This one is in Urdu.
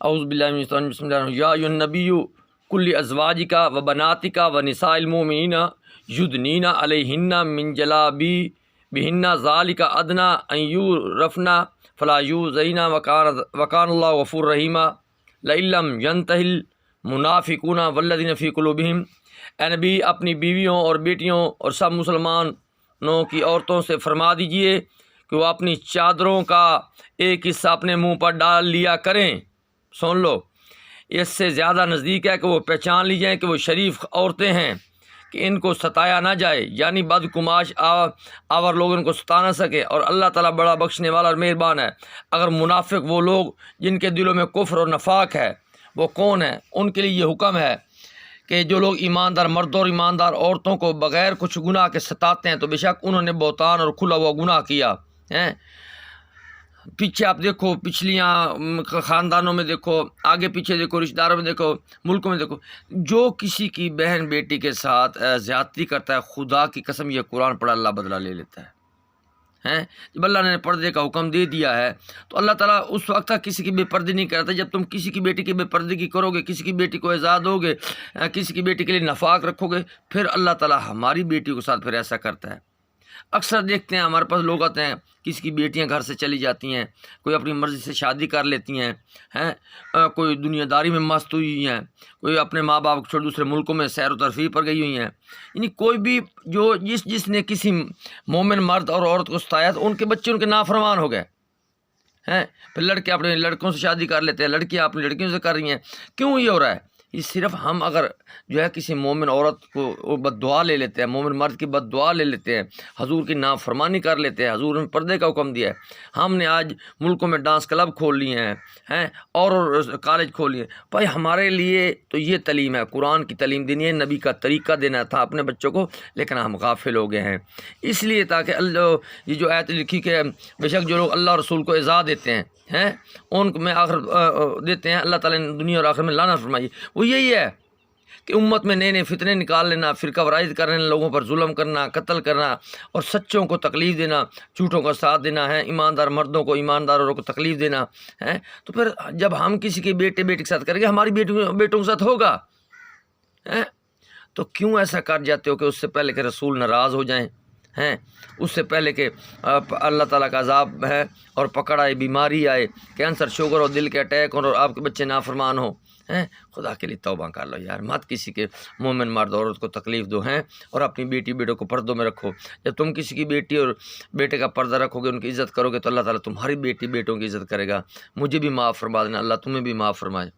اعوذ باللہ من الشیطان الرجیم، بسم اللہ الرحمن الرحیم۔ یا ایھا النبی کل ازواجک و بناتک و نساء المؤمنین یدنین علیہن من جلابیبہن ذالک ادنی ان یعرفن فلا یؤذین وکان اللہ غفورا رحیما لئن لم ینتہی المنافقون والذین فی قلوبہم، اے نبی اپنی بیویوں اور بیٹیوں اور سب مسلمانوں کی عورتوں سے فرما دیجئے کہ وہ اپنی چادروں کا ایک حصہ اپنے منہ پر ڈال لیا کریں۔ سن لو، اس سے زیادہ نزدیک ہے کہ وہ پہچان لی جائیں کہ وہ شریف عورتیں ہیں، کہ ان کو ستایا نہ جائے، یعنی بدگماش آور لوگ ان کو ستا نہ سکے، اور اللہ تعالیٰ بڑا بخشنے والا اور مہربان ہے۔ اگر منافق وہ لوگ جن کے دلوں میں کفر اور نفاق ہے، وہ کون ہیں؟ ان کے لیے یہ حکم ہے کہ جو لوگ ایماندار مردوں اور ایماندار عورتوں کو بغیر کچھ گناہ کے ستاتے ہیں تو بے شک انہوں نے بہتان اور کھلا ہوا گناہ کیا ہے۔ پیچھے آپ دیکھو، پچھلیاں خاندانوں میں دیکھو، آگے پیچھے دیکھو، رشتہ داروں میں دیکھو، ملکوں میں دیکھو، جو کسی کی بہن بیٹی کے ساتھ زیادتی کرتا ہے، خدا کی قسم یہ قرآن پڑھا اللہ بدلہ لے لیتا ہے۔ جب اللہ نے پردے کا حکم دے دیا ہے تو اللہ تعالیٰ اس وقت تک کسی کی بے پردی نہیں کرتا۔ جب تم کسی کی بیٹی کی بے پردگی کرو گے، کسی کی بیٹی کو آزاد ہوگے، کسی کی بیٹی کے لیے نفاق رکھو گے، پھر اللہ تعالیٰ ہماری بیٹیوں کے ساتھ پھر ایسا کرتا ہے۔ اکثر دیکھتے ہیں ہمارے پاس لوگ آتے ہیں، کسی کی بیٹیاں گھر سے چلی جاتی ہیں، کوئی اپنی مرضی سے شادی کر لیتی ہیں، کوئی دنیا داری میں مست ہوئی ہیں، کوئی اپنے ماں باپ کو چھوڑ دوسرے ملکوں میں سیر و تفریح پر گئی ہوئی ہیں۔ یعنی کوئی بھی جو جس نے کسی مومن مرد اور عورت کو ستایا تو ان کے بچے ان کے نافرمان ہو گئے ہیں۔ پھر لڑکے اپنے لڑکوں سے شادی کر لیتے ہیں، لڑکیاں اپنی لڑکیوں سے کر رہی ہیں۔ کیوں یہ ہو رہا ہے؟ یہ صرف ہم اگر جو ہے کسی مومن عورت کو بد دعا لے لیتے ہیں، مومن مرد کی بد دعا لے لیتے ہیں، حضور کی نافرمانی کر لیتے ہیں، حضور نے پردے کا حکم دیا ہے۔ ہم نے آج ملکوں میں ڈانس کلب کھول لیے ہیں اور کالج کھول لیے۔ بھائی ہمارے لیے تو یہ تعلیم ہے، قرآن کی تعلیم دینی ہے، نبی کا طریقہ دینا تھا اپنے بچوں کو، لیکن ہم غافل ہو گئے ہیں۔ اس لیے تاکہ اللہ یہ جو آیت لکھی کہ بے شک جو لوگ اللہ اور رسول کو اعزاء دیتے ہیں ان کو میں آخر دیتے ہیں، اللہ تعالیٰ نے دنیا اور آخر میں لعنت فرمائی۔ وہ یہی ہے کہ امت میں نئے نئے فتنے نکال لینا، فرقہ وارائز کرنے، لوگوں پر ظلم کرنا، قتل کرنا، اور سچوں کو تکلیف دینا، جھوٹوں کا ساتھ دینا ہے، ایماندار مردوں کو ایماندار عورتوں کو تکلیف دینا ہے۔ تو پھر جب ہم کسی کے بیٹے کے ساتھ کریں گے، ہماری بیٹوں کے ساتھ ہوگا۔ تو کیوں ایسا کر جاتے ہو کہ اس سے پہلے کہ رسول ناراض ہو جائیں، اس سے پہلے کہ اللہ تعالیٰ کا عذاب ہے اور پکڑ آئے، بیماری آئے، کینسر، شوگر اور دل کے اٹیک اور آپ کے بچے نافرمان ہوں، خدا کے لیے توبہ کر لو یار، مت کسی کے مومن مرد عورت کو تکلیف دو اور اپنی بیٹی بیٹوں کو پردوں میں رکھو۔ جب تم کسی کی بیٹی اور بیٹے کا پردہ رکھو گے، ان کی عزت کرو گے، تو اللہ تعالیٰ تمہاری بیٹی بیٹوں کی عزت کرے گا۔ مجھے بھی معاف فرما دینا، اللہ تمہیں بھی معاف فرمائے۔